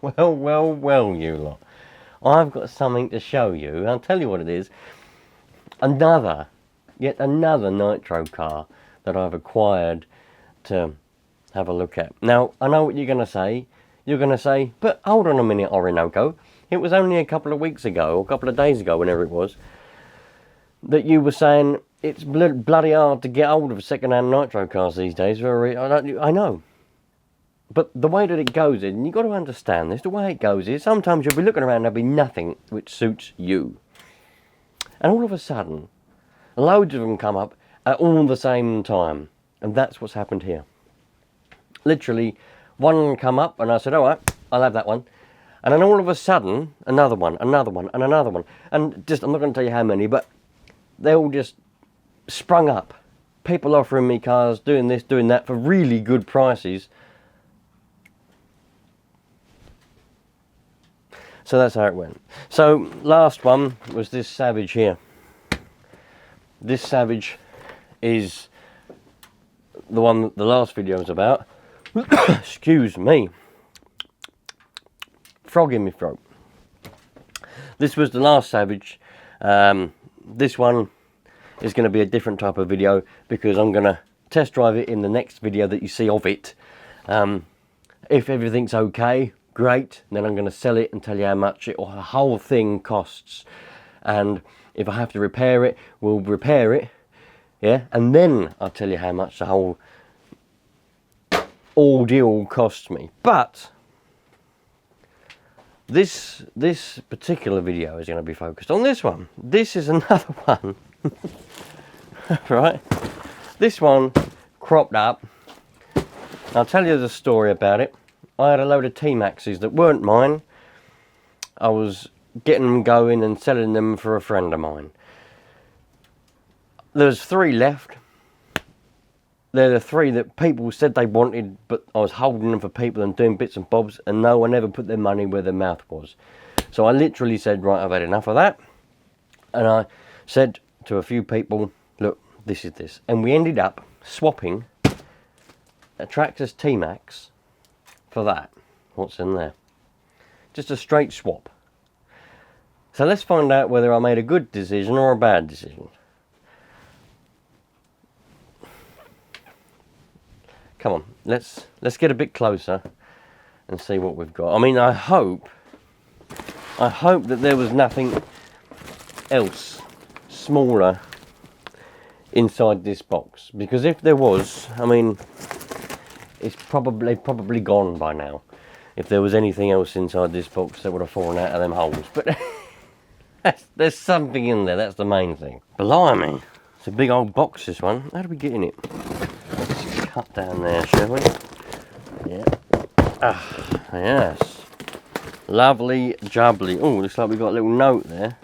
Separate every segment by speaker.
Speaker 1: Well, you lot. I've got something to show you. I'll tell you what it is. Yet another Nitro car that I've acquired to have a look at. Now, I know what you're going to say. You're going to say, but hold on a minute, Orinoco. It was only a couple of weeks ago, or a couple of days ago, whenever it was, that you were saying it's bloody hard to get hold of second-hand Nitro cars these days. I know. But the way that it goes is, and you've got to understand this, the way it goes is, sometimes you'll be looking around and there'll be nothing which suits you. And all of a sudden, loads of them come up at all the same time. And that's what's happened here. Literally, one come up and I said, all right, I'll have that one. And then all of a sudden, another one, and another one. And just, I'm not going to tell you how many, but they all just sprung up. People offering me cars, doing this, doing that for really good prices. So that's how it went. So last one was this Savage here. This Savage is the one that the last video was about. Excuse me. Frog in my throat. This was the last Savage. This one is going to be a different type of video because I'm going to test drive it in the next video that you see of it. If everything's okay, great, then I'm going to sell it and tell you how much the whole thing costs. And if I have to repair it, we'll repair it, yeah, and then I'll tell you how much the whole ordeal costs me. But this particular video is going to be focused on this one. This is another one, right? This one cropped up. I'll tell you the story about it. I had a load of T-Maxxes that weren't mine. I was getting them going and selling them for a friend of mine. There's 3 left. They're the 3 that people said they wanted, but I was holding them for people and doing bits and bobs, and no one ever put their money where their mouth was. So I literally said, right, I've had enough of that. And I said to a few people, look, this is this. And we ended up swapping a Traxxas T-Maxx for that. What's in there? Just a straight swap. So let's find out whether I made a good decision or a bad decision. Come on, let's get a bit closer and see what we've got. I mean, I hope that there was nothing else smaller inside this box, because if there was, I mean, it's probably gone by now. If there was anything else inside this box that would have fallen out of them holes. But there's something in there, that's the main thing. Blimey, it's a big old box, this one. How do we get in it? Let's cut down there, shall we? Yeah. Ah, yes. Lovely jubbly. Oh, looks like we got a little note there.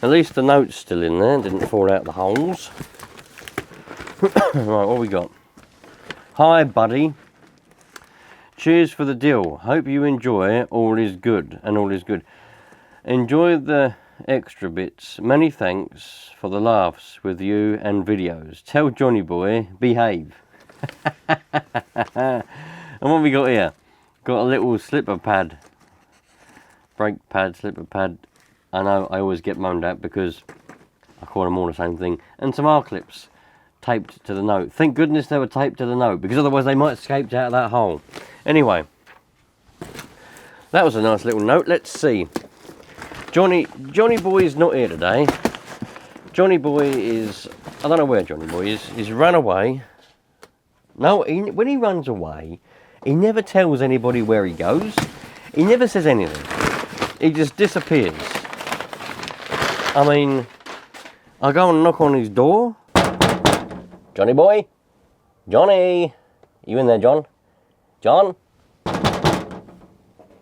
Speaker 1: At least the note's still in there, didn't fall out the holes. Right, what we got? Hi, buddy. Cheers for the deal. Hope you enjoy. All is good, and all is good. Enjoy the extra bits. Many thanks for the laughs with you and videos. Tell Johnny boy, behave. And what we got here? Got a little slipper pad. Brake pad, slipper pad. I know I always get moaned at because I call them all the same thing. And some R-clips taped to the note. Thank goodness they were taped to the note, because otherwise they might have escaped out of that hole. Anyway, that was a nice little note. Let's see. Johnny boy is not here today. Johnny boy is, I don't know where Johnny boy is. He's run away. No, when he runs away, he never tells anybody where he goes. He never says anything. He just disappears. I mean, I go and knock on his door. Johnny boy? Johnny? You in there, John? John?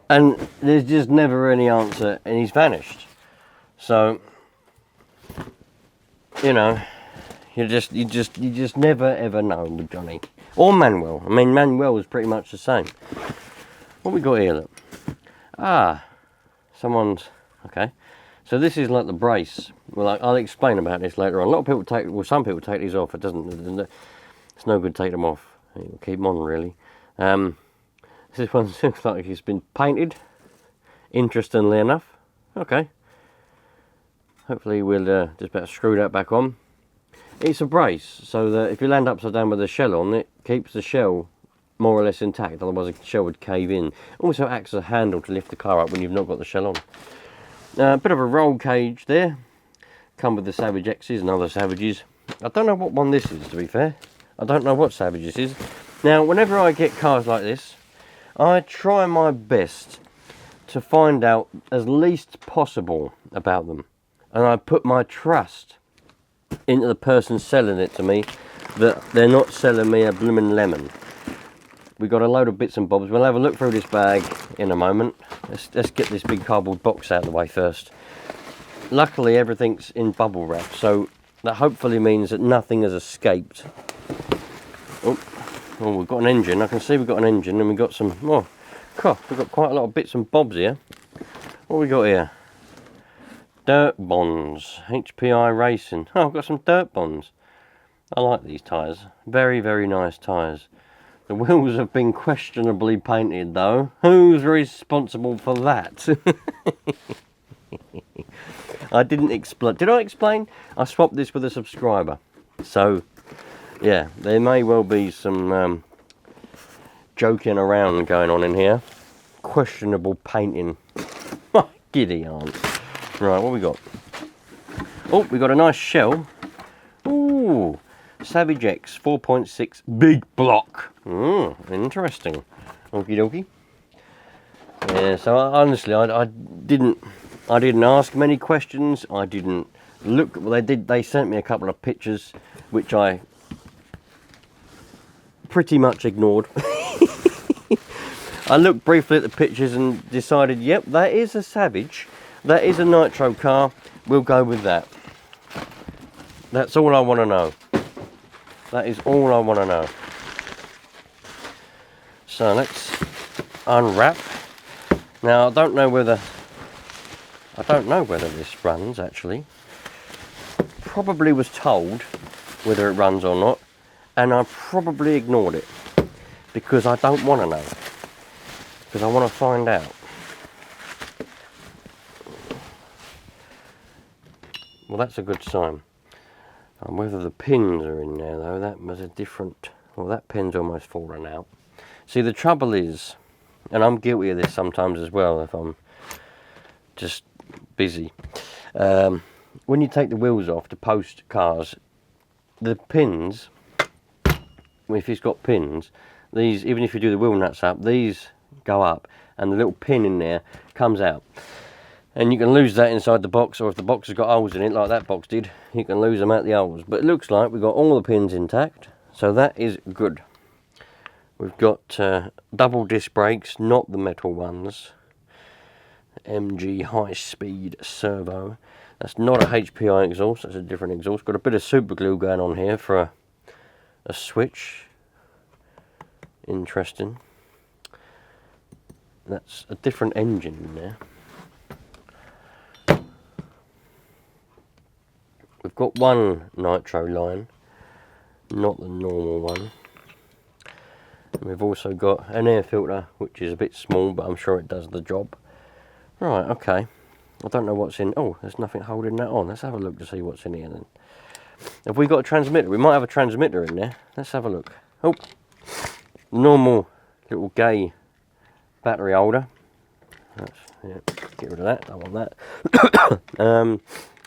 Speaker 1: And there's just never any answer, and he's vanished. So, you know, you just never ever know with Johnny. Or Manuel. I mean, Manuel was pretty much the same. What we got here, look? Ah, someone's, okay. So this is like the brace. Well, I'll explain about this later on. A lot of people take, well, some people take these off. It's no good to take them off. You'll keep them on, really. This one looks like it's been painted. interestingly enough. Okay. Hopefully we'll just better screw that back on. It's a brace, so that if you land upside down with the shell on, it keeps the shell more or less intact, otherwise the shell would cave in. Also acts as a handle to lift the car up when you've not got the shell on. A bit of a roll cage there. Come with the Savage X's and other Savages. I don't know what one this is, to be fair. I don't know what Savage this is. Now, whenever I get cars like this, I try my best to find out as least possible about them. And I put my trust into the person selling it to me, that they're not selling me a bloomin' lemon. We've got a load of bits and bobs. We'll have a look through this bag in a moment. Let's get this big cardboard box out of the way first. Luckily everything's in bubble wrap, so that hopefully means that nothing has escaped. Oh, we've got an engine. I can see we've got an engine, and we've got some, oh, God, we've got quite a lot of bits and bobs here. What we got here? Dirt Bonds, HPI Racing. Oh, I've got some Dirt Bonds. I like these tyres. Very, very nice tyres. The wheels have been questionably painted though. Who's responsible for that? I didn't explain. Did I explain? I swapped this with a subscriber. So, yeah, there may well be some joking around going on in here. Questionable painting. Giddy aunt. Right, what we got? Oh, we got a nice shell. Ooh, Savage X 4.6 big block. Interesting. Okie dokie. Yeah, so honestly, I didn't ask many questions. I didn't look. Well, they sent me a couple of pictures, which I pretty much ignored. I looked briefly at the pictures and decided, yep, that is a Savage. That is a Nitro car. We'll go with that. That's all I want to know. That is all I want to know. So let's unwrap. Now I don't know whether this runs actually. Probably was told whether it runs or not, and I probably ignored it because I don't want to know. Because I want to find out. Well, that's a good sign. Whether the pins are in there though, that was a different. Well, that pin's almost fallen out. See, the trouble is, and I'm guilty of this sometimes as well if I'm just busy. When you take the wheels off to post cars, the pins, if it's got pins, these, even if you do the wheel nuts up, these go up and the little pin in there comes out. And you can lose that inside the box, or if the box has got holes in it, like that box did, you can lose them out the holes. But it looks like we've got all the pins intact, so that is good. We've got double disc brakes, not the metal ones. MG high speed servo. That's not a HPI exhaust, that's a different exhaust. Got a bit of super glue going on here for a switch. Interesting. That's a different engine in there. We've got one Nitro line, not the normal one. And we've also got an air filter, which is a bit small, but I'm sure it does the job. Right, okay. I don't know what's in. Oh, there's nothing holding that on. Let's have a look to see what's in here then. Have we got a transmitter? We might have a transmitter in there. Let's have a look. Oh, normal little gay battery holder. That's, yeah, get rid of that. Don't want that.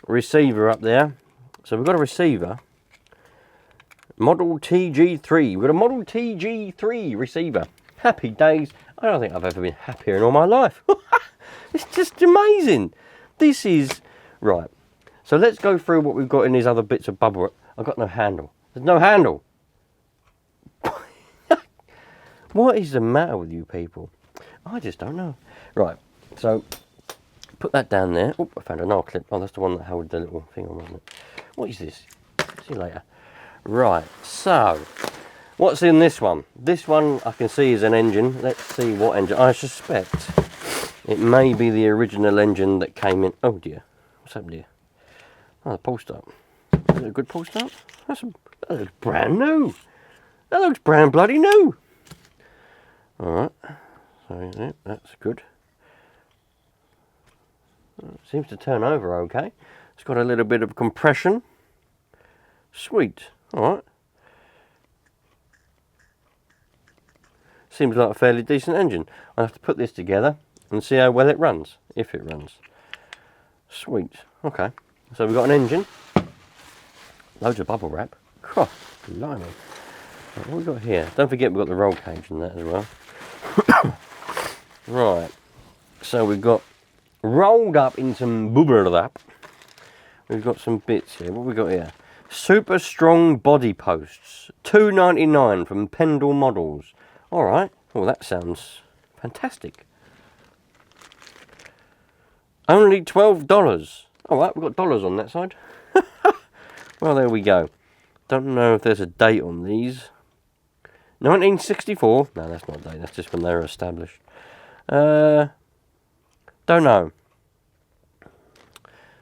Speaker 1: Receiver up there. So we've got a receiver. Model TG3. We've got a Model TG3 receiver. Happy days. I don't think I've ever been happier in all my life. It's just amazing. This is... Right. So let's go through what we've got in these other bits of bubble. I've got no handle. There's no handle. What is the matter with you people? I just don't know. Right. So, put that down there. Oh, I found an R clip. Oh, that's the one that held the little thing on, wasn't it? What is this? See you later. Right, so, what's in this one? This one I can see is an engine. Let's see what engine. I suspect it may be the original engine that came in. Oh dear, what's happened here? Oh, the pull start. Is it a good pull start? That looks brand new. That looks brand bloody new. Alright, so yeah, that's good. Seems to turn over okay. It's got a little bit of compression. Sweet. Alright. Seems like a fairly decent engine. I have to put this together and see how well it runs, if it runs. Sweet. Okay. So we've got an engine. Loads of bubble wrap. God, blimey. What have we got here? Don't forget we've got the roll cage in that as well. Right. So we've got rolled up in some bubble wrap. We've got some bits here. What have we got here? Super strong body posts. $2.99 from Pendle Models. Alright. Well, that sounds fantastic. Only $12. Alright, we've got dollars on that side. Well, there we go. Don't know if there's a date on these. 1964. No, that's not a date. That's just when they were established. Don't know.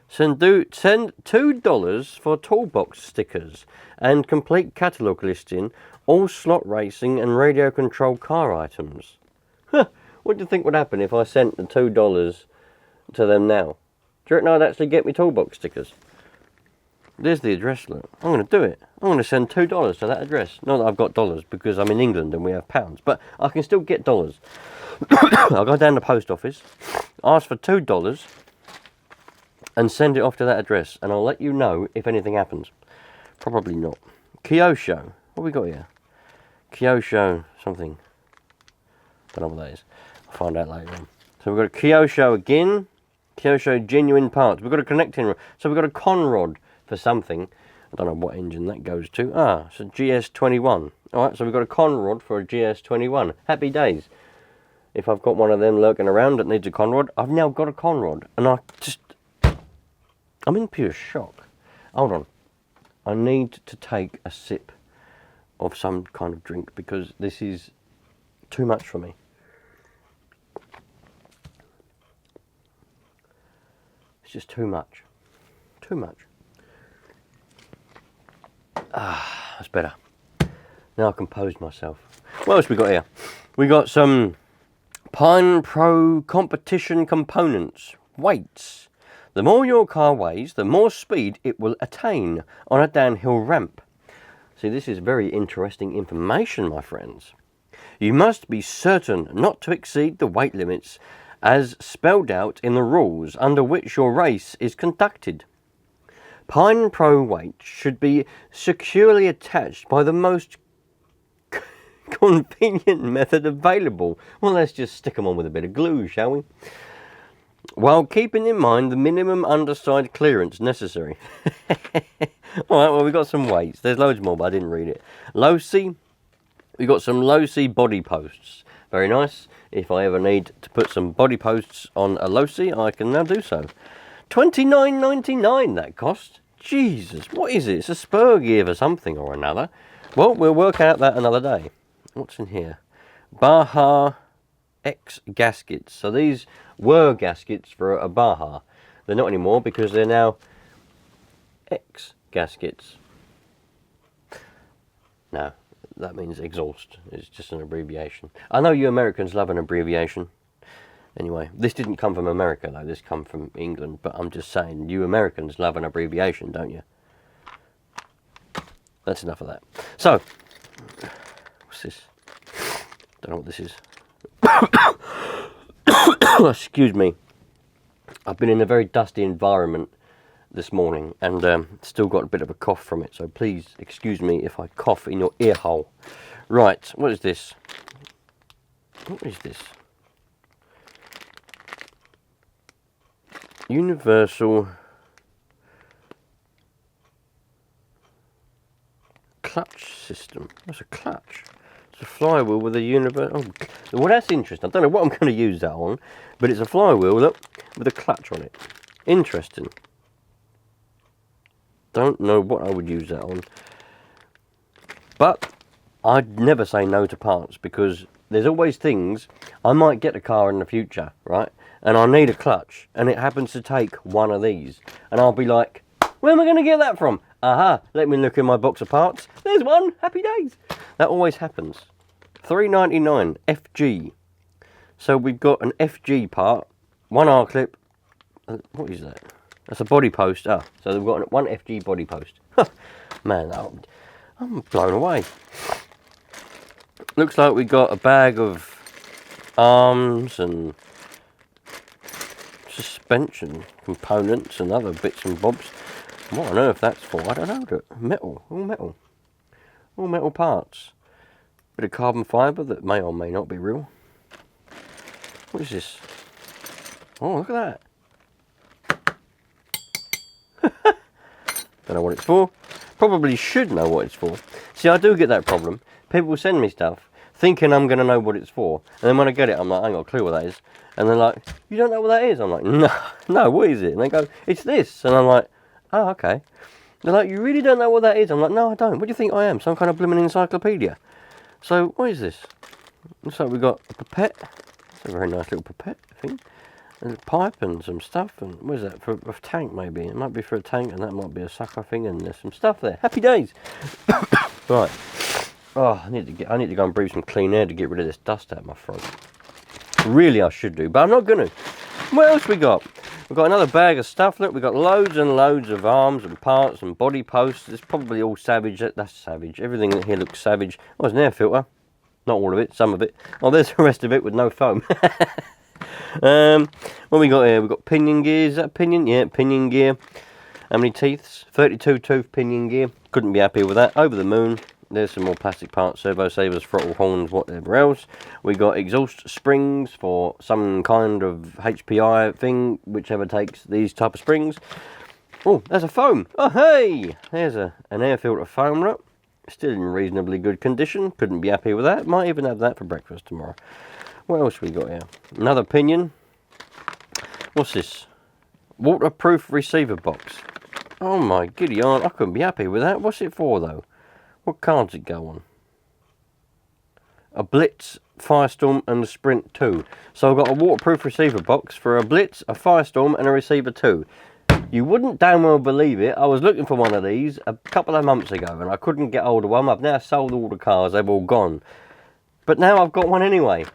Speaker 1: Send $2 for toolbox stickers and complete catalogue listing, all slot racing and radio control car items. Huh, what do you think would happen if I sent the $2 to them now? Do you reckon I'd actually get me toolbox stickers? There's the address, look. I'm going to do it. I'm going to send $2 to that address. Not that I've got dollars because I'm in England and we have pounds, but I can still get dollars. I'll go down to the post office, ask for $2 and send it off to that address, and I'll let you know if anything happens. Probably not. Kyosho. What have we got here? Kyosho something. Don't know what that is. I'll find out later on. So we've got a Kyosho again. Kyosho genuine parts. We've got a connecting rod. So we've got a con rod for something. I don't know what engine that goes to. Ah, it's a GS21. Alright, so we've got a con rod for a GS21. Happy days. If I've got one of them lurking around that needs a con rod, I've now got a con rod. And I'm in pure shock. Hold on. I need to take a sip of some kind of drink because this is too much for me. It's just too much. Too much. Ah, that's better. Now I composed myself. What else we got here? We got some Pine Pro competition components. Weights. The more your car weighs, the more speed it will attain on a downhill ramp. See, this is very interesting information, my friends. You must be certain not to exceed the weight limits as spelled out in the rules under which your race is conducted. Pine Pro weights should be securely attached by the most convenient method available. Well, let's just stick them on with a bit of glue, shall we? While keeping in mind the minimum underside clearance necessary. Alright, well, we've got some weights. There's loads more, but I didn't read it. Low-C. We've got some low-C body posts. Very nice. If I ever need to put some body posts on a low-C, I can now do so. $29.99 that cost. Jesus, what is it? It's a spur gear for something or another. Well, we'll work out that another day. What's in here? Baja X gaskets. So these were gaskets for a Baja. They're not anymore because they're now X gaskets. No, that means exhaust. It's just an abbreviation. I know you Americans love an abbreviation. Anyway, this didn't come from America though, this come from England, but I'm just saying, you Americans love an abbreviation, don't you? That's enough of that. So, what's this? Don't know what this is. Excuse me. I've been in a very dusty environment this morning and still got a bit of a cough from it, so please excuse me if I cough in your ear hole. Right, what is this? What is this? Universal clutch system. What's a clutch? It's a flywheel with a universal. Oh, well, that's interesting. I don't know what I'm going to use that on, but it's a flywheel, look, with a clutch on it. Interesting. Don't know what I would use that on. But I'd never say no to parts because there's always things. I might get a car in the future, right? And I need a clutch, and it happens to take one of these. And I'll be like, where am I going to get that from? Aha, let me look in my box of parts. There's one, happy days. That always happens. $3.99, FG. So we've got an FG part, one R-clip, What is that? That's a body post. Ah, so they've got one FG body post. Man, I'm blown away. Looks like we got a bag of arms and suspension components and other bits and bobs. What on earth that's for? I don't know. Metal, all metal parts. Bit of carbon fibre that may or may not be real. What is this? Oh, look at that. Don't know what it's for. Probably should know what it's for. See, I do get that problem. People send me stuff thinking I'm going to know what it's for. And then when I get it, I'm like, I ain't got a clue what that is. And they're like, you don't know what that is? I'm like, no, what is it? And they go, it's this. And I'm like, oh, okay. They're like, you really don't know what that is? I'm like, no, I don't. What do you think I am? Some kind of blooming encyclopedia. So, what is this? Looks like we've got a pipette. It's a very nice little pipette thing. And a pipe and some stuff. And what is that? For a tank, maybe. It might be for a tank, and that might be a sucker thing. And there's some stuff there. Happy days. Right. Oh, I need to go and breathe some clean air to get rid of this dust out of my throat. Really, I should do, but I'm not going to. What else we got? We've got another bag of stuff. Look, we've got loads and loads of arms and parts and body posts. It's probably all Savage. That's Savage. Everything in here looks Savage. Oh, it's an air filter. Not all of it, some of it. Oh, there's the rest of it with no foam. What we got here? We've got pinion gear. Is that pinion? Yeah, pinion gear. How many teeths? 32 tooth pinion gear. Couldn't be happy with that. Over the moon. There's some more plastic parts, servo savers, throttle horns, whatever else. We got exhaust springs for some kind of HPI thing, whichever takes these type of springs. Oh, there's a foam. Oh, hey! There's an air filter foam rod. Still in reasonably good condition. Couldn't be happy with that. Might even have that for breakfast tomorrow. What else we got here? Another pinion. What's this? Waterproof receiver box. Oh my giddy aunt, I couldn't be happy with that. What's it for though? What cards it go on? A Blitz, Firestorm and a Sprint 2. So I've got a waterproof receiver box for a Blitz, a Firestorm and a Receiver 2. You wouldn't damn well believe it. I was looking for one of these a couple of months ago and I couldn't get hold of one. I've now sold all the cars. They've all gone. But now I've got one anyway.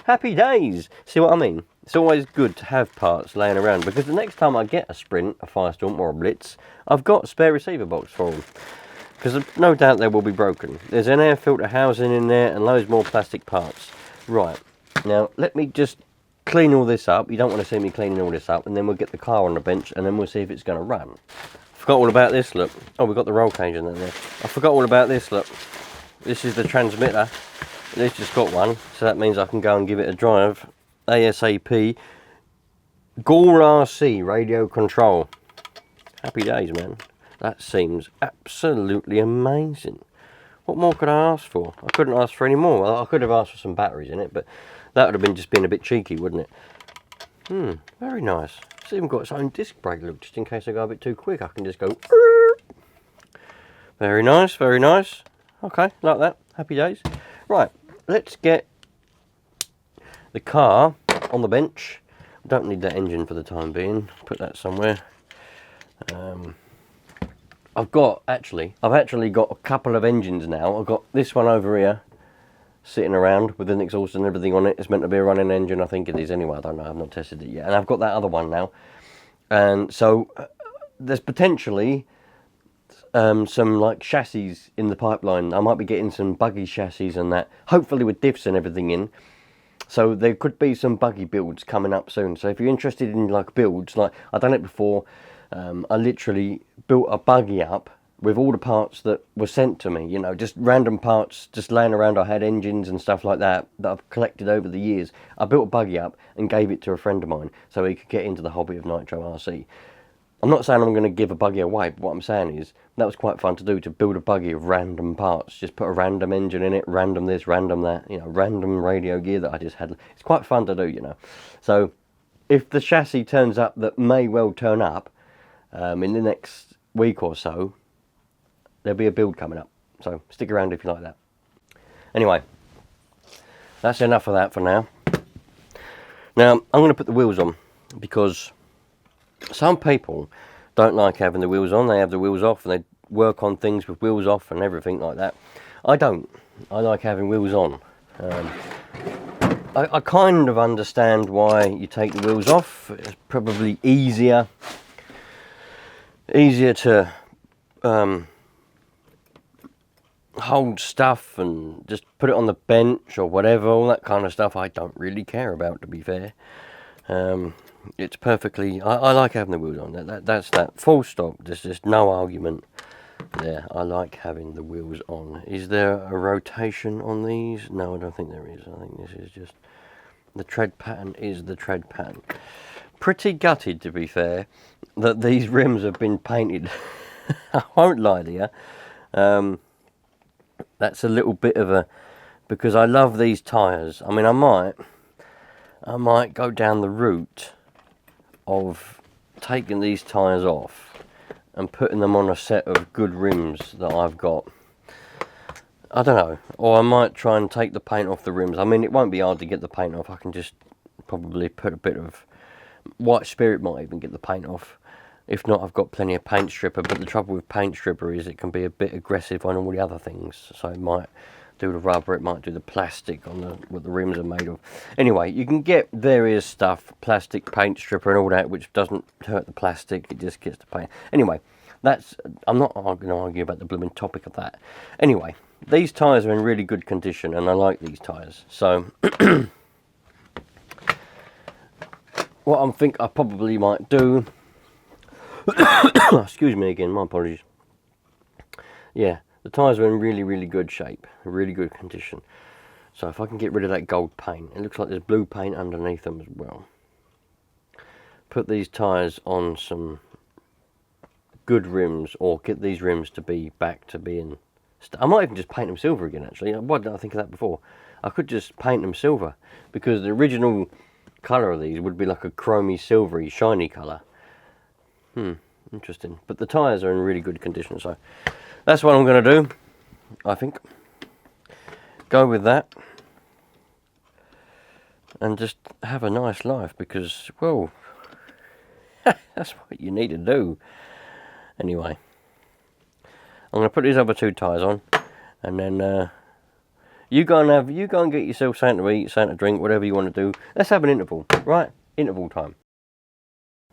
Speaker 1: Happy days. See what I mean? It's always good to have parts laying around because the next time I get a Sprint, a Firestorm or a Blitz, I've got a spare receiver box for them. Because no doubt they will be broken. There's an air filter housing in there and loads more plastic parts. Right, now let me just clean all this up. You don't want to see me cleaning all this up, and then we'll get the car on the bench and then we'll see if it's going to run. Forgot all about this, look. Oh, we've got the roll cage in there. I forgot all about this, look. This is the transmitter. This just got one, so that means I can go and give it a drive. ASAP. Gaul RC radio control. Happy days, man. That seems absolutely amazing. What more could I ask for? I couldn't ask for any more. Well, I could have asked for some batteries in it, but that would have been just being a bit cheeky, wouldn't it? Very nice. It's even got its own disc brake, look, just in case I go a bit too quick, I can just go. Very nice, very nice. Okay, like that. Happy days. Right, let's get the car on the bench. Don't need that engine for the time being. Put that somewhere. I've actually got a couple of engines now. I've got this one over here sitting around with an exhaust and everything on it. It's meant to be a running engine, I think it is anyway. I don't know, I've not tested it yet. And I've got that other one now. And so there's potentially some like chassis in the pipeline. I might be getting some buggy chassis and that, hopefully with diffs and everything in. So there could be some buggy builds coming up soon. So if you're interested in like builds, like I've done it before. I literally built a buggy up with all the parts that were sent to me, you know, just random parts just laying around. I had engines and stuff like that I've collected over the years. I built a buggy up and gave it to a friend of mine so he could get into the hobby of Nitro RC. I'm not saying I'm going to give a buggy away, but what I'm saying is that was quite fun to do, to build a buggy of random parts. Just put a random engine in it, random this, random that, you know, random radio gear that I just had. It's quite fun to do, you know. So if the chassis turns up, that may well turn up, in the next week or so, there'll be a build coming up. So stick around if you like that. Anyway, that's enough of that for now. Now, I'm going to put the wheels on because some people don't like having the wheels on. They have the wheels off and they work on things with wheels off and everything like that. I don't. I like having wheels on. I kind of understand why you take the wheels off. It's probably easier to hold stuff and just put it on the bench or whatever. All that kind of stuff I don't really care about, to be fair. It's perfectly... I like having the wheels on. That's that. Full stop. There's just no argument there. I like having the wheels on. Is there a rotation on these? No, I don't think there is. I think this is just... The tread pattern is the tread pattern. Pretty gutted, to be fair, that these rims have been painted. I won't lie to you. That's a little bit of a... Because I love these tyres. I mean, I might go down the route of taking these tyres off and putting them on a set of good rims that I've got. I don't know. Or I might try and take the paint off the rims. I mean, it won't be hard to get the paint off. I can just probably put a bit of... White Spirit might even get the paint off. If not, I've got plenty of paint stripper. But the trouble with paint stripper is it can be a bit aggressive on all the other things. So it might do the rubber, it might do the plastic on what the rims are made of. Anyway, you can get various stuff, plastic paint stripper and all that, which doesn't hurt the plastic, it just gets the paint. Anyway, I'm not going to argue about the blooming topic of that. Anyway, these tyres are in really good condition and I like these tyres. So, what I think I probably might do... Excuse me again, my apologies. Yeah. The tyres are in really, really good shape, really good condition. So if I can get rid of that gold paint, it looks like there's blue paint underneath them as well. Put these tyres on some good rims, or get these rims to be back to being... I might even just paint them silver again, actually. Why didn't I think of that before? I could just paint them silver, because the original colour of these would be like a chromy, silvery, shiny colour. Interesting. But the tyres are in really good condition, so... That's what I'm going to do, I think. Go with that. And just have a nice life because, well, that's what you need to do. Anyway, I'm going to put these other two tyres on. And then you go and get yourself something to eat, something to drink, whatever you want to do. Let's have an interval, right? Interval time.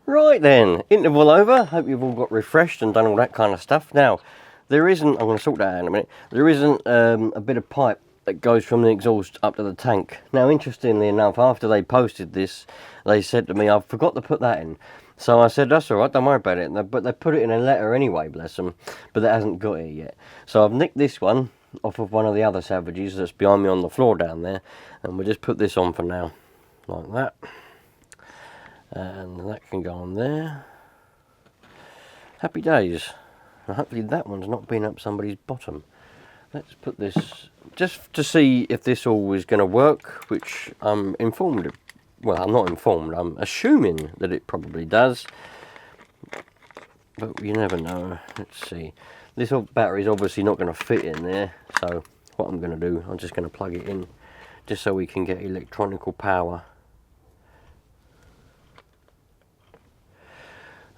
Speaker 1: Right then, interval over. Hope you've all got refreshed and done all that kind of stuff. Now, there isn't, I'm going to sort that out in a minute, there isn't a bit of pipe that goes from the exhaust up to the tank. Now, interestingly enough, after they posted this, they said to me, I forgot to put that in. So I said, that's alright, don't worry about it. But they put it in a letter anyway, bless them, but that hasn't got it yet. So I've nicked this one off of one of the other Savages that's behind me on the floor down there, and we'll just put this on for now, like that. And that can go on there. Happy days. Hopefully that one's not been up somebody's bottom. Let's put this, just to see if this all is going to work, which I'm informed, well, I'm not informed, I'm assuming that it probably does. But you never know. Let's see. This battery's obviously not going to fit in there, so what I'm going to do, I'm just going to plug it in, just so we can get electronical power.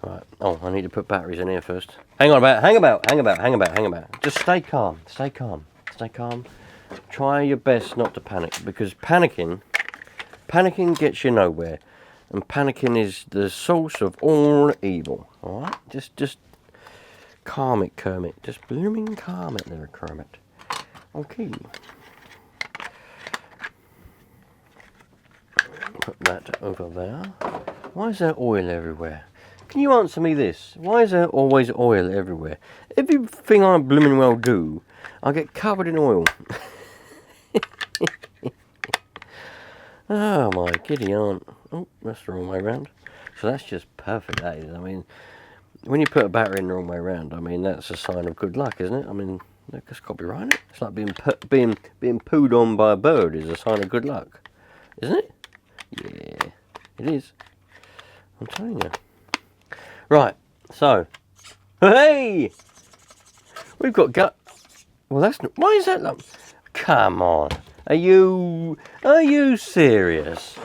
Speaker 1: Right. Oh, I need to put batteries in here first. Hang about. Just stay calm. Try your best not to panic, because panicking gets you nowhere, and panicking is the source of all evil. All right. Just calm it, Kermit. Just blooming calm it there, Kermit. Okay. Put that over there. Why is there oil everywhere? Can you answer me this? Why is there always oil everywhere? Everything I blooming well do, I get covered in oil. Oh my giddy aunt. Oh, that's the wrong way around. So that's just perfect, that is. I mean, when you put a battery in the wrong way around, I mean, that's a sign of good luck, isn't it? I mean, that's got to be right, isn't it? It's like being pooed on by a bird is a sign of good luck. Isn't it? Yeah, it is. I'm telling you. Right, so, hey! We've got well, that's not, why is that like, come on, are you serious?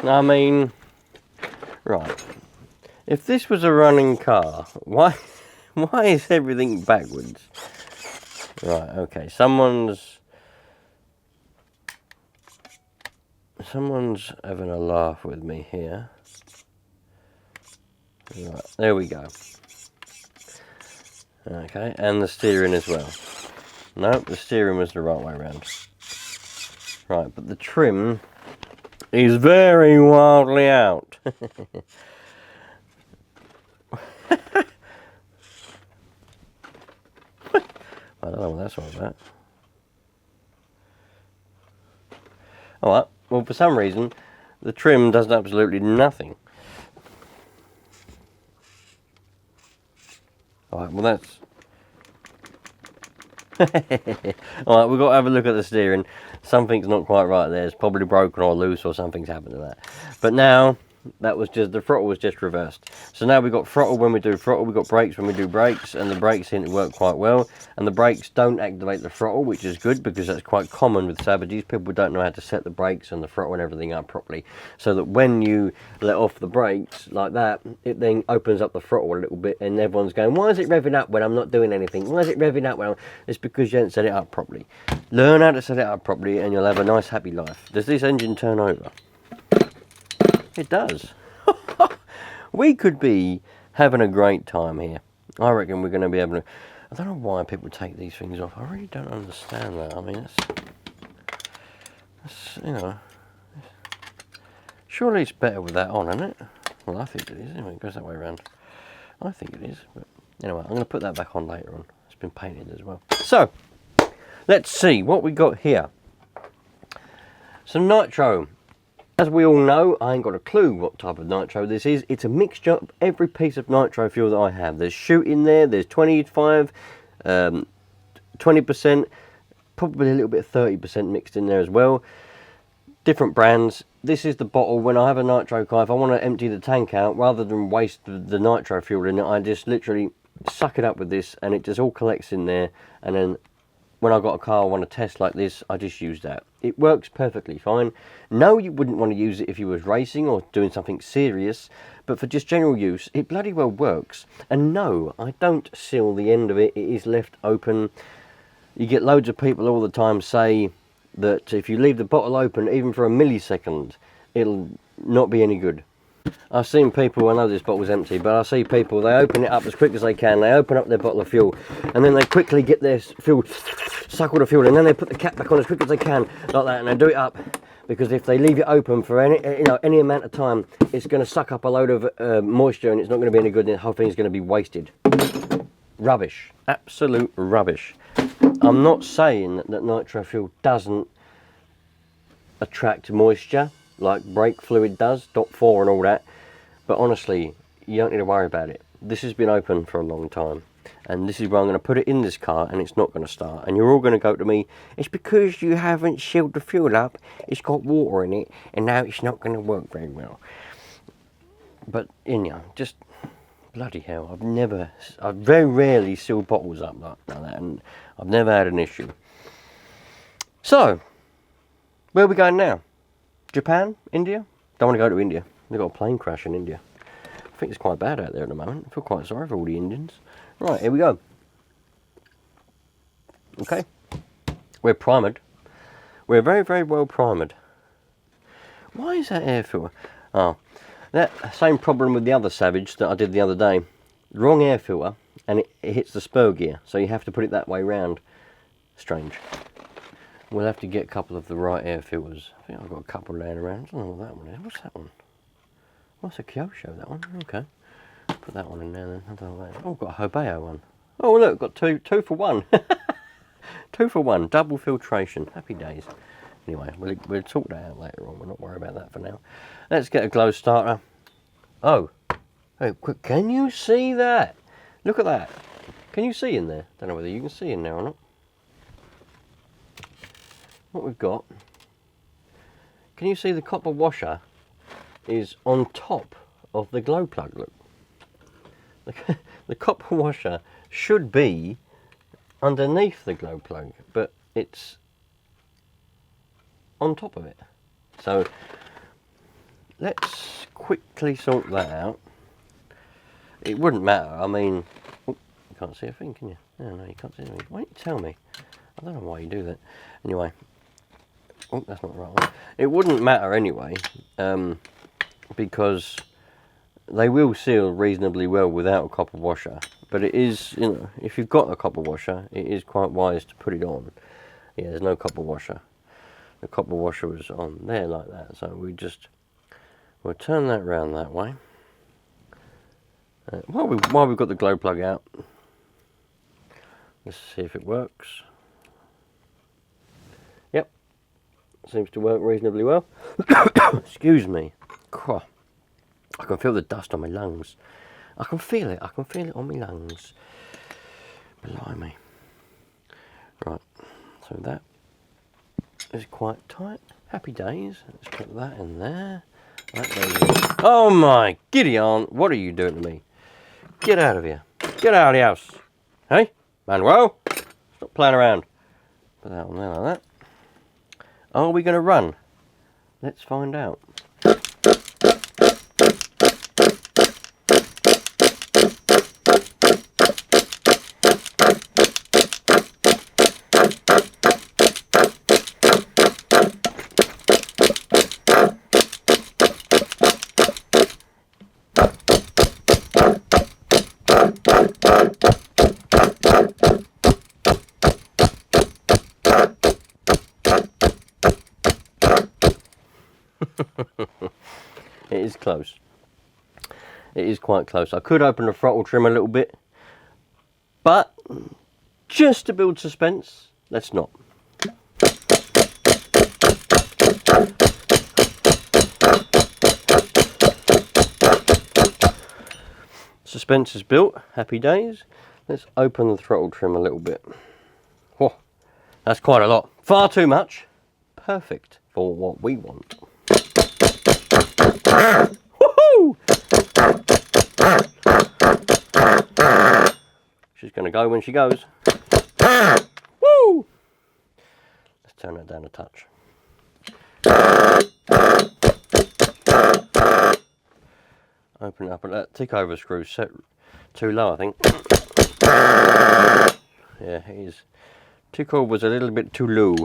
Speaker 1: I mean, right, if this was a running car, why is everything backwards? Right, okay, someone's someone's having a laugh with me here. Right, there we go. Okay, and the steering as well. Nope, the steering was the right way around. Right, but the trim is very wildly out. I don't know what that's all about. Alright, well for some reason the trim does absolutely nothing. Alright, well that's... Alright, we've got to have a look at the steering. Something's not quite right there. It's probably broken or loose or something's happened to that. But now, that was just, the throttle was just reversed. So now we've got throttle when we do throttle, we've got brakes when we do brakes, and the brakes seem to work quite well. And the brakes don't activate the throttle, which is good because that's quite common with Savages. People don't know how to set the brakes and the throttle and everything up properly. So that when you let off the brakes like that, it then opens up the throttle a little bit and everyone's going, why is it revving up when I'm not doing anything? Why is it revving up when I'm... It's because you haven't set it up properly. Learn how to set it up properly and you'll have a nice happy life. Does this engine turn over? It does. We could be having a great time here. I reckon we're going to be able to... I don't know why people take these things off. I really don't understand that. I mean, it's you know... Surely it's better with that on, isn't it? Well, I think it is. Anyway, it goes that way around. I think it is. But anyway, I'm going to put that back on later on. It's been painted as well. So, let's see what we got here. Some nitro. As we all know, I ain't got a clue what type of nitro this is. It's a mixture of every piece of nitro fuel that I have. There's shoot in there, there's 25, 20%, probably a little bit of 30% mixed in there as well. Different brands. This is the bottle. When I have a nitro car, if I want to empty the tank out, rather than waste the nitro fuel in it, I just literally suck it up with this and it just all collects in there. And then when I've got a car I want to test like this, I just use that. It works perfectly fine. No, you wouldn't want to use it if you was racing or doing something serious, but for just general use, it bloody well works. And no, I don't seal the end of it. It is left open. You get loads of people all the time say that if you leave the bottle open, even for a millisecond, it'll not be any good. I've seen people, I know this bottle's empty, but I see people, they open it up as quick as they can, they open up their bottle of fuel, and then they quickly get their fuel, suck all the fuel, and then they put the cap back on as quick as they can, like that, and they do it up, because if they leave it open for any amount of time, it's going to suck up a load of moisture, and it's not going to be any good, and the whole thing's going to be wasted. Rubbish. Absolute rubbish. I'm not saying that nitro fuel doesn't attract moisture, like brake fluid does, .4 and all that, but honestly, you don't need to worry about it. This has been open for a long time, and this is where I'm going to put it in this car, and it's not going to start. And you're all going to go to me, it's because you haven't sealed the fuel up, it's got water in it, and now it's not going to work very well. But, you know, just bloody hell, I've very rarely sealed bottles up like that, and I've never had an issue. So, where are we going now? Japan? India? Don't want to go to India. They've got a plane crash in India. I think it's quite bad out there at the moment. I feel quite sorry for all the Indians. Right, here we go. Okay. We're primed. We're very, very well primed. Why is that air filter? Oh, that same problem with the other Savage that I did the other day. Wrong air filter, and it hits the spur gear. So you have to put it that way round. Strange. We'll have to get a couple of the right air filters. I think I've got a couple laying around. I don't know what that one is. What's that one? What's a Kyosho, that one? Okay. Put that one in there then. I don't know what that is. Oh, I've got a Hobeo one. Oh, look, got two for one. 2 for 1. Double filtration. Happy days. Anyway, we'll sort that out later on. We're not worried about that for now. Let's get a glow starter. Oh. Hey, quick, can you see that? Look at that. Can you see in there? Don't know whether you can see in there or not. What we've got, can you see the copper washer is on top of the glow plug? Look, the copper washer should be underneath the glow plug, but it's on top of it. So let's quickly sort that out. It wouldn't matter. I mean, you can't see a thing, can you? No, you can't see anything. Why don't you tell me? I don't know why you do that. Anyway, Oh, that's not the right one. It wouldn't matter anyway, because they will seal reasonably well without a copper washer. But it is, you know, if you've got a copper washer, it is quite wise to put it on. Yeah, there's no copper washer. The copper washer was on there like that, so we'll turn that round that way. While we've got the glow plug out, let's see if it works. Yep, seems to work reasonably well. Excuse me. I can feel the dust on my lungs. I can feel it on my lungs. Blimey. Right, so that is quite tight. Happy days. Let's put that in there. That goes in. Oh my giddy aunt, what are you doing to me? Get out of here. Get out of the house. Hey, Manuel, stop playing around. Put that on there like that. Are we going to run? Let's find out. It is close. It is quite close. I could open the throttle trim a little bit, but just to build suspense, let's not. Suspense is built. Happy days. Let's open the throttle trim a little bit. Whoa, that's quite a lot. Far too much. Perfect for what we want. Woohoo! She's going to go when she goes. Woo! Let's turn that down a touch. Open it up, but that tick over screw's set too low, I think. Yeah, it is. Tick over was a little bit too low.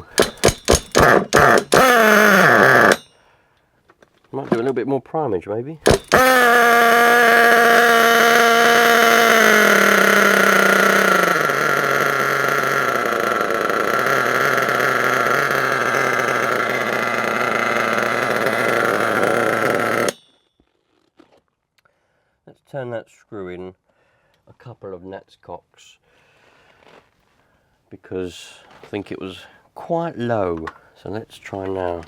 Speaker 1: Might do a little bit more primage, maybe. Let's turn that screw in a couple of Nats cocks, because I think it was quite low. So let's try now.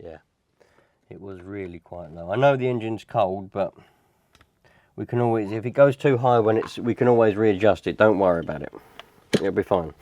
Speaker 1: Yeah, it was really quite low. I know the engine's cold, but we can always, if it goes too high when we can always readjust it. Don't worry about it. It'll be fine.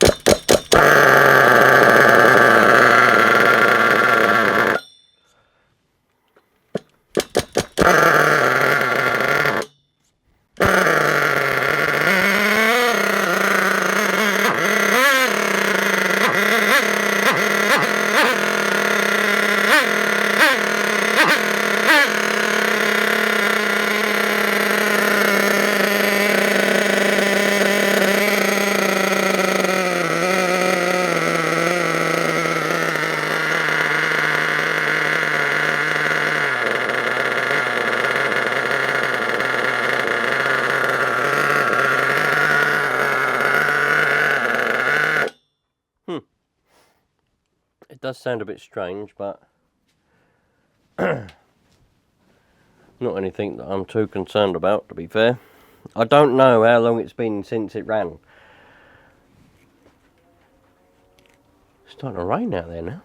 Speaker 1: It does sound a bit strange, but not anything that I'm too concerned about, to be fair. I don't know how long it's been since it ran. It's starting to rain out there now.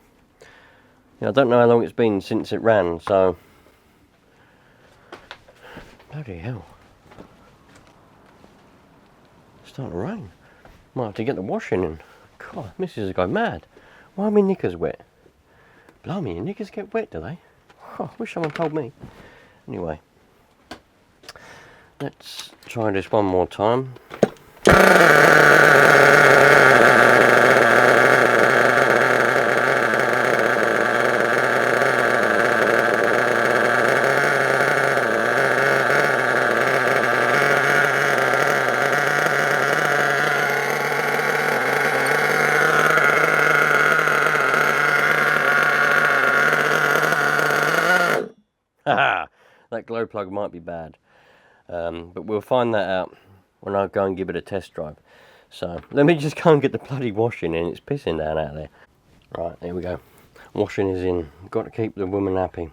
Speaker 1: Yeah, I don't know how long it's been since it ran, so... Bloody hell. It's starting to rain. Might have to get the washing in. God, missus is going mad. Why are my knickers wet? Blimey, your knickers get wet, do they? Oh, I wish someone told me. Anyway, let's try this one more time. that glow plug might be bad. But we'll find that out when I go and give it a test drive. So let me just go and get the bloody washing in. It's pissing down out there. Right, here we go. Washing is in. Got to keep the woman happy.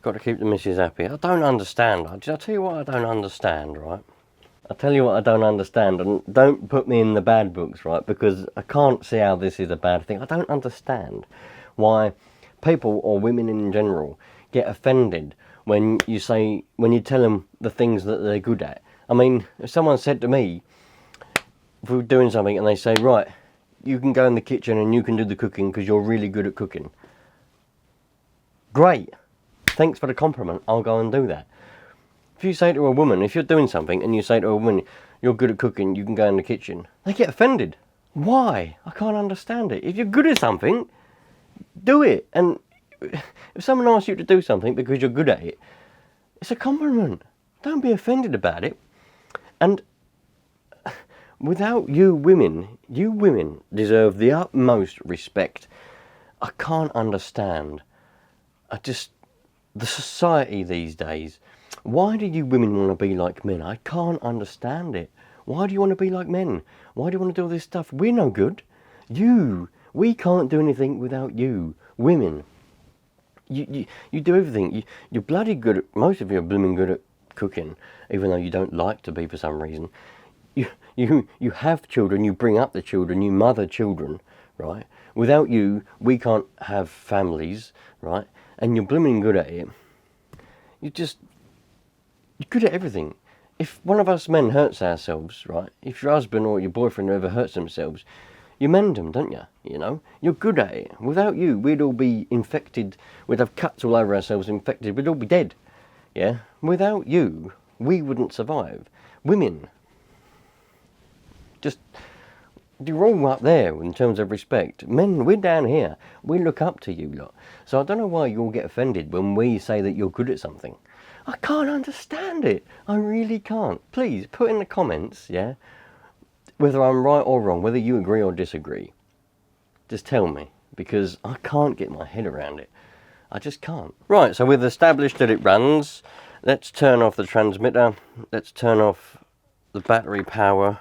Speaker 1: Got to keep the missus happy. I don't understand. I'll tell you what I don't understand, right? I'll tell you what I don't understand, and don't put me in the bad books, right? Because I can't see how this is a bad thing. I don't understand why people, or women in general, get offended when you tell them the things that they're good at. I mean, if someone said to me, if we were doing something and they say, right, you can go in the kitchen and you can do the cooking because you're really good at cooking. Great. Thanks for the compliment. I'll go and do that. If you say to a woman, if you're doing something and you say to a woman, you're good at cooking, you can go in the kitchen, they get offended. Why? I can't understand it. If you're good at something, do it. And if someone asks you to do something because you're good at it, it's a compliment. Don't be offended about it. And without you women deserve the utmost respect. I can't understand. The society these days. Why do you women want to be like men? I can't understand it. Why do you want to be like men? Why do you want to do all this stuff? We're no good. We can't do anything without you. Women. You do everything. You're bloody good at, most of you are blooming good at cooking, even though you don't like to be for some reason. You have children, you bring up the children, you mother children, right? Without you, we can't have families, right? And you're blooming good at it. You're good at everything. If one of us men hurts ourselves, right? If your husband or your boyfriend ever hurts themselves, you mend them, don't you? You know? You're good at it. Without you, we'd all be infected. We'd have cuts all over ourselves, infected. We'd all be dead. Yeah? Without you, we wouldn't survive. Women. You're all up there in terms of respect. Men, we're down here. We look up to you lot. So I don't know why you all get offended when we say that you're good at something. I can't understand it. I really can't. Please, put in the comments, yeah, whether I'm right or wrong, whether you agree or disagree. Just tell me, because I can't get my head around it. I just can't. Right, so we've established that it runs. Let's turn off the transmitter. Let's turn off the battery power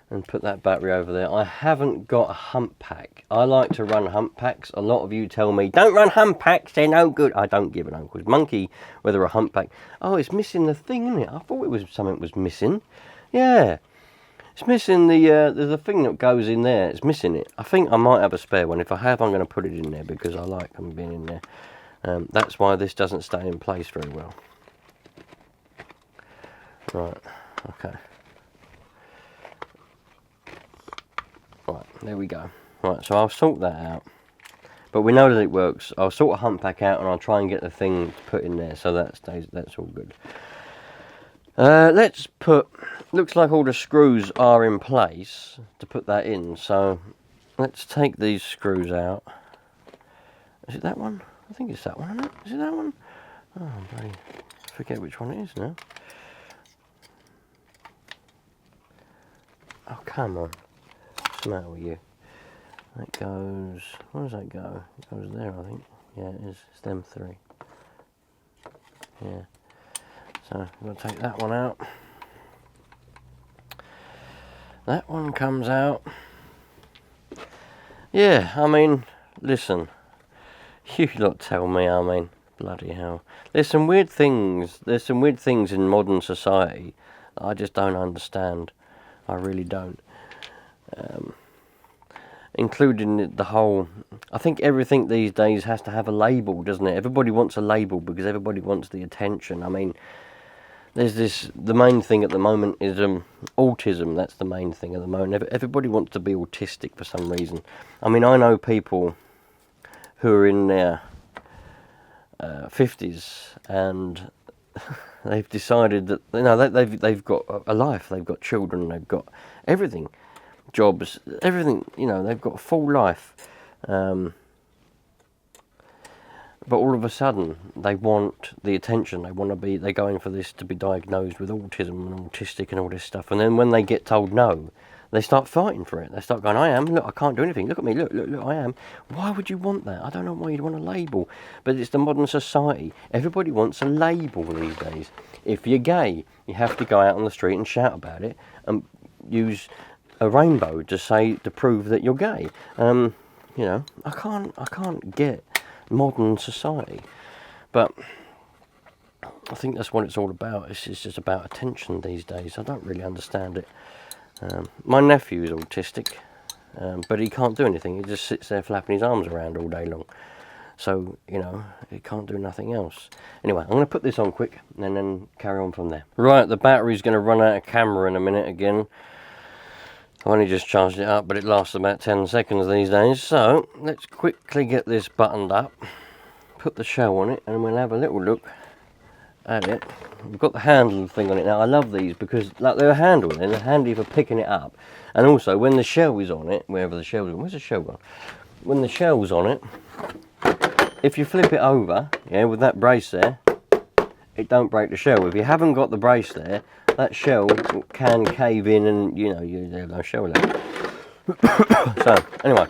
Speaker 1: and put that battery over there. I haven't got a hump pack. I like to run hump packs. A lot of you tell me, don't run hump packs, they're no good. I don't give an uncle's monkey whether a hump pack. Oh, it's missing the thing, isn't it? I thought it was something was missing. Yeah. It's missing there's a thing that goes in there. It's missing it. I think I might have a spare one. If I have, I'm going to put it in there because I like them being in there. That's why this doesn't stay in place very well. Right, okay. Right, there we go. Right, so I'll sort that out. But we know that it works. I'll sort a hump pack out and I'll try and get the thing to put in there so that's all good. Let's put, looks like all the screws are in place to put that in. So let's take these screws out. Is it that one? I think it's that one, isn't it? Is it that one? Oh, bloody, forget which one it is now. Oh, come on. What's the matter with you? That goes, where does that go? It goes there, I think. Yeah, it is. It's them three. Yeah. So, I'm going to take that one out. That one comes out. Yeah, I mean, listen. You lot tell me, I mean, bloody hell. There's some weird things in modern society that I just don't understand. I really don't. Including the whole, I think everything these days has to have a label, doesn't it? Everybody wants a label because everybody wants the attention. I mean, there's the main thing at the moment is autism. That's the main thing at the moment. Everybody wants to be autistic for some reason. I mean, I know people who are in their 50s and they've decided that, you know, they've got a life, they've got children, they've got everything, jobs, everything, you know, they've got a full life. But all of a sudden, they want the attention. They're going for this to be diagnosed with autism and autistic and all this stuff. And then when they get told no, they start fighting for it. They start going, I am, look, I can't do anything. Look at me, look, look, look, I am. Why would you want that? I don't know why you'd want a label. But it's the modern society. Everybody wants a label these days. If you're gay, you have to go out on the street and shout about it and use a rainbow to prove that you're gay. You know, I can't get modern society. But I think that's what it's all about. It's just about attention these days. I don't really understand it. My nephew is autistic, but he can't do anything. He just sits there flapping his arms around all day long. So, you know, he can't do nothing else. Anyway, I'm going to put this on quick and then carry on from there. Right, the battery's going to run out of camera in a minute again. I only just charged it up, but it lasts about 10 seconds these days. So, let's quickly get this buttoned up, put the shell on it, and we'll have a little look at it. We've got the handle thing on it now. I love these because like they're a handle and they're handy for picking it up. And also when the shell is on it, wherever the shell is, where's the shell gone? When the shell's on it, if you flip it over, yeah, with that brace there, it don't break the shell. If you haven't got the brace there, that shell can cave in and, you know, there's no shell left. So, anyway,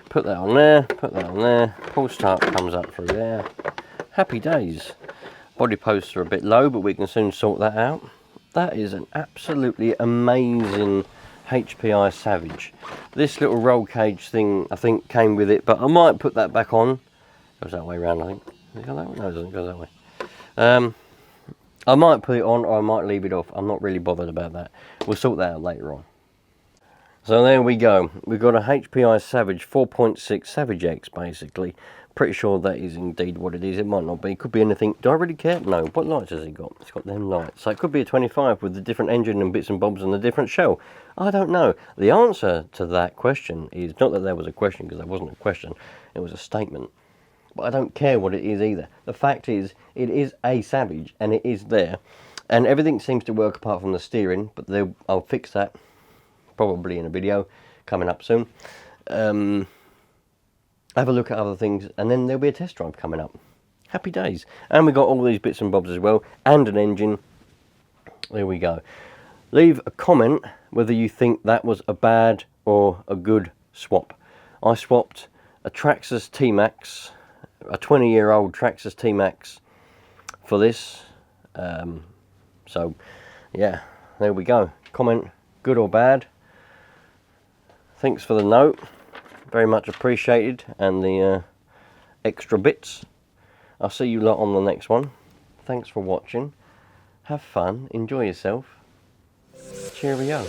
Speaker 1: put that on there, put that on there, pull start comes up through there. Happy days. Body posts are a bit low, but we can soon sort that out. That is an absolutely amazing HPI Savage. This little roll cage thing, I think, came with it, but I might put that back on. Goes that way round, I think. Does it go that way? No, it doesn't go that way. I might put it on or I might leave it off. I'm not really bothered about that. We'll sort that out later on. So there we go. We've got a HPI Savage 4.6 Savage X, basically. Pretty sure that is indeed what it is. It might not be. It could be anything. Do I really care? No. What lights has it got? It's got them lights. So it could be a 25 with the different engine and bits and bobs and the different shell. I don't know. The answer to that question is not that there was a question, because there wasn't a question. It was a statement. But I don't care what it is either. The fact is, it is a Savage and it is there. And everything seems to work apart from the steering. But I'll fix that probably in a video coming up soon. Have a look at other things, and then there'll be a test drive coming up. Happy days. And we got all these bits and bobs as well, and an engine. There we go. Leave a comment whether you think that was a bad or a good swap. I swapped a Traxxas T-Maxx, a 20-year-old Traxxas T-Maxx for this. So, yeah, there we go. Comment, good or bad. Thanks for the note. Very much appreciated, and the extra bits. I'll see you lot on the next one. Thanks for watching. Have fun. Enjoy yourself. Cheerio.